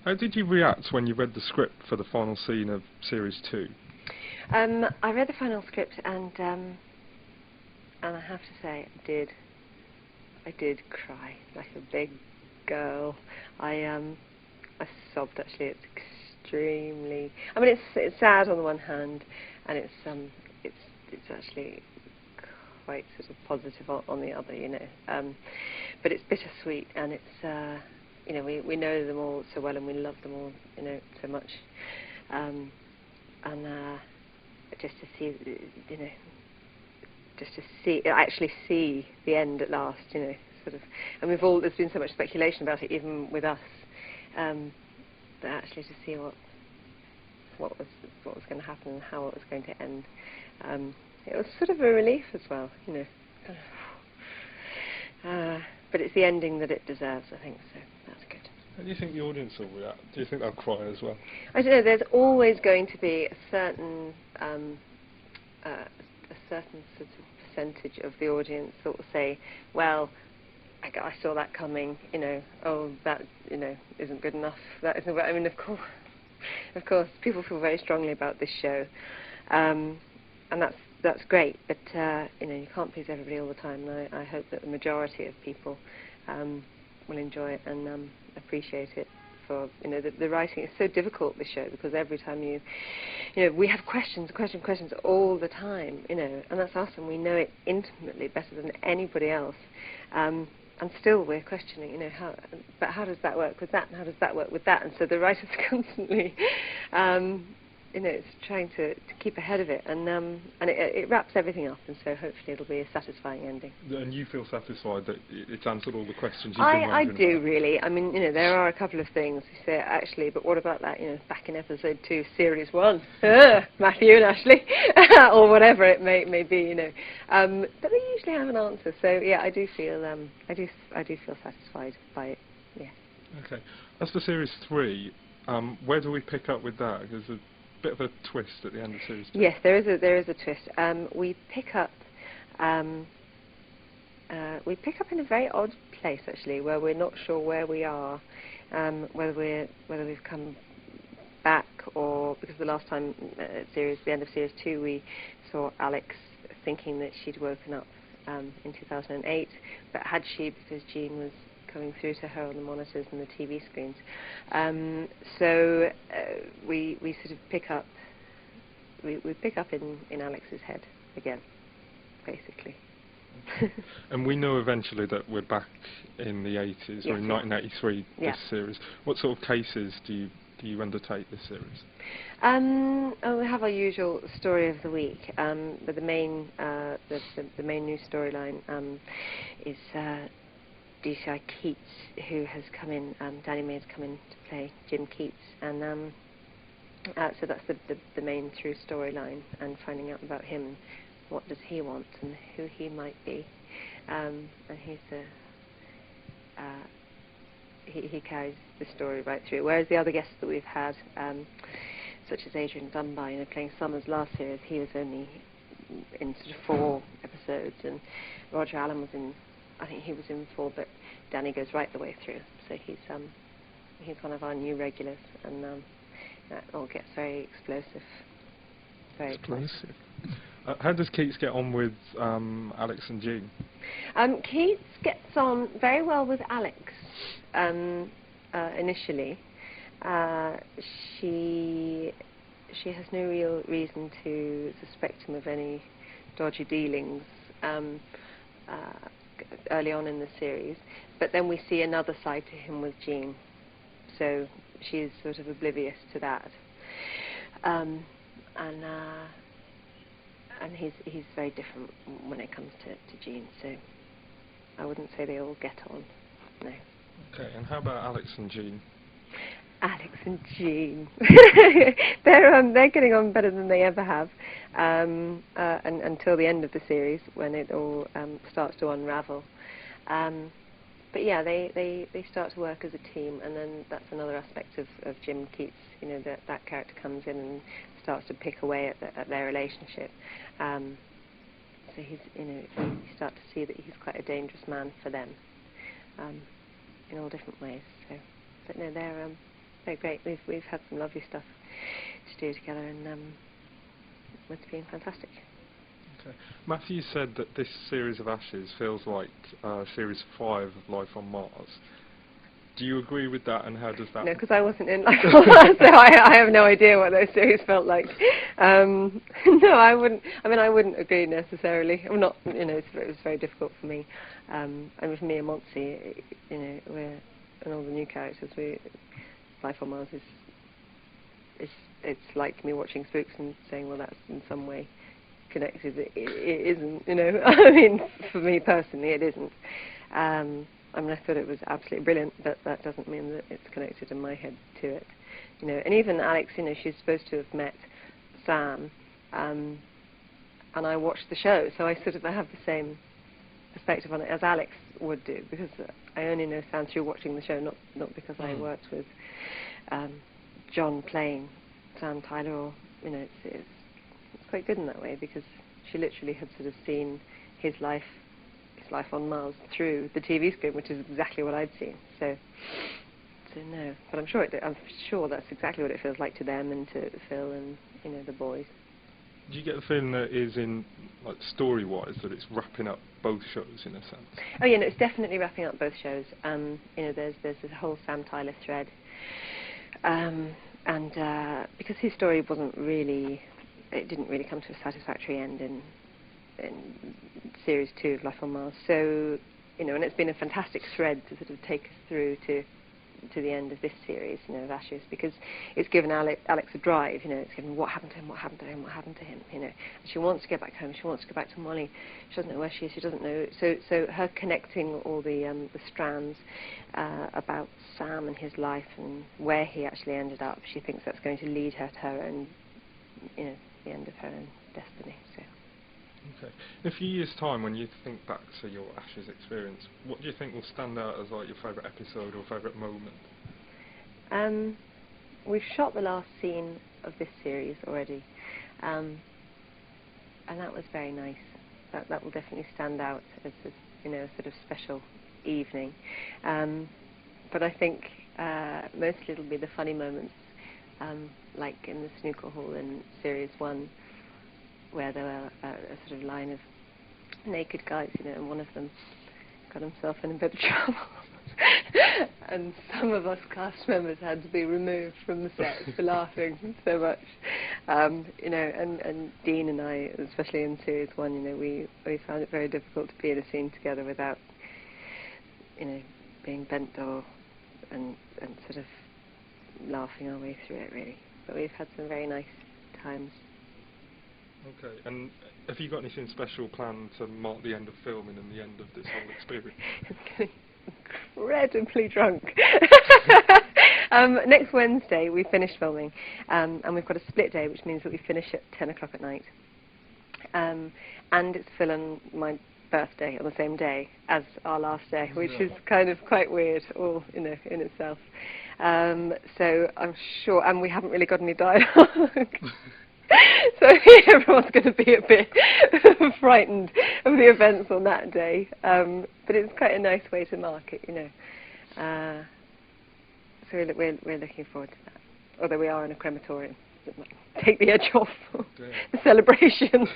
How did you react when you read the script for the final scene of Series 2? I read the final script and I have to say, I did cry like a big girl. I sobbed actually. It's extremely. I mean, it's sad on the one hand, and it's actually quite sort of positive on the other, you know. But it's bittersweet, and it's you know, we know them all so well, and we love them all, you know, so much. And just to see, you know, just to actually see the end at last, you know, sort of. And there's been so much speculation about it, even with us, but actually to see what was going to happen and how it was going to end, it was sort of a relief as well, you know. But it's the ending that it deserves, I think. So that's good. How do you think the audience will react? Do you think they'll cry as well? I don't know. There's always going to be a certain sort of percentage of the audience that will say, "Well, I saw that coming. You know, oh, that, you know, isn't good enough. That isn't." I mean, of course, people feel very strongly about this show, and that's great. But you know, you can't please everybody all the time. And I hope that the majority of people will enjoy it and appreciate it. For, you know, the writing is so difficult, this show, because every time you know, we have questions all the time, you know, and that's us, and we know it intimately better than anybody else, and still we're questioning, you know, how does that work with that, and how does that work with that, and so the writers are constantly you know, it's trying to keep ahead of it, and it wraps everything up, and so hopefully it'll be a satisfying ending. And you feel satisfied that it's answered all the questions you've been wondering I do, about? really. I mean, you know, there are a couple of things you say, actually, but what about that, you know, back in episode 2, series 1, Matthew and Ashley, or whatever it may be, you know. But they usually have an answer, so yeah, I do feel satisfied by it. Yeah. Okay. As for series 3, where do we pick up with that? There's a bit of a twist at the end of series 2. Yes, there is a twist. We pick up in a very odd place, actually, where we're not sure where we are, whether we've come back, or because the last time at the end of series 2, we saw Alex thinking that she'd woken up in 2008, but had she, because Jean was coming through to her on the monitors and the TV screens. So we sort of pick up in Alex's head again, basically. And we know eventually that we're back in the 80s, yes, or in 1983, yeah. This series. What sort of cases do you undertake this series? We have our usual story of the week, but the main new storyline is DCI Keats, who has come in. Danny May has come in to play Jim Keats, and so that's the main through storyline, and finding out about him, what does he want, and who he might be, and he carries the story right through. Whereas the other guests that we've had, such as Adrian Dunbar, you know, playing Summers last series, he was only in sort of 4 episodes, and Roger Allen was in. I think he was in 4, but Danny goes right the way through. So he's one of our new regulars, and that all gets very explosive. Very explosive. How does Keats get on with Alex and Jean? Keats gets on very well with Alex initially. She has no real reason to suspect him of any dodgy dealings early on in the series, but then we see another side to him with Jean, so she's sort of oblivious to that, and he's very different when it comes to Jean, so I wouldn't say they all get on, no. Okay, and how about Alex and Jean? Alex and Jean. They're getting on better than they ever have, and until the end of the series, when it all starts to unravel. But yeah, they start to work as a team, and then that's another aspect of Jim Keats. You know, that character comes in and starts to pick away at their relationship. So he's, you know, you start to see that he's quite a dangerous man for them, in all different ways. So, but no, very great. We've had some lovely stuff to do together, and it's been fantastic. Okay. Matthew said that this series of Ashes feels like series 5 of Life on Mars. Do you agree with that, and how does that... No, because I wasn't in Life on Mars, so I have no idea what those series felt like. No, I wouldn't. I mean, I wouldn't agree necessarily. I'm not. You know, it was very difficult for me. And with me and Montse, you know, and all the new characters, Life on Mars it's like me watching Spooks and saying, well, that's in some way connected. It isn't. You know, I mean, for me personally, it isn't. I mean, I thought it was absolutely brilliant, but that doesn't mean that it's connected in my head to it. You know, and even Alex, you know, she's supposed to have met Sam, and I watched the show, so I sort of have the same perspective on it as Alex would do, because I only know Sam through watching the show, not because I worked with John playing Sam Tyler, or, you know, it's quite good in that way, because she literally had sort of seen his life on Mars through the TV screen, which is exactly what I'd seen. So no, but I'm sure that's exactly what it feels like to them and to Phil and, you know, the boys. Do you get the feeling that it is, in, like, story-wise, that it's wrapping up both shows in a sense? Oh yeah, no, it's definitely wrapping up both shows. You know, there's this whole Sam Tyler thread, and because his story didn't really come to a satisfactory end in Series 2 of Life on Mars. So, you know, and it's been a fantastic thread to sort of take us through to the end of this series, you know, of Ashes, because it's given Alex a drive, you know, it's given what happened to him, you know. And she wants to get back home, she wants to go back to Molly, she doesn't know where she is, she doesn't know. So her connecting all the strands about Sam and his life and where he actually ended up, she thinks that's going to lead her to her own, you know, the end of her own destiny. So. Okay. In a few years' time, when you think back to your Ashes experience, what do you think will stand out as, like, your favourite episode or favourite moment? We've shot the last scene of this series already, and that was very nice. That will definitely stand out as you know, a sort of special evening. But I think mostly it'll be the funny moments, like in the snooker hall in Series 1, where there were a sort of line of naked guys, you know, and one of them got himself in a bit of trouble. And some of us cast members had to be removed from the set for laughing so much. You know, and Dean and I, especially in Series 1, you know, we found it very difficult to be in a scene together without, you know, being bent and sort of laughing our way through it, really. But we've had some very nice times. Okay, and have you got anything special planned to mark the end of filming and the end of this whole experience? I'm getting incredibly drunk. Next Wednesday we finish filming, and we've got a split day, which means that we finish at 10 o'clock at night. And it's Phil and my birthday on the same day as our last day, which is kind of quite weird, all, you know, in itself. So I'm sure, and we haven't really got any dialogue. So everyone's going to be a bit frightened of the events on that day, but it's quite a nice way to mark it, you know. So we're looking forward to that. Although we are in a crematorium, it might take the edge off the celebrations.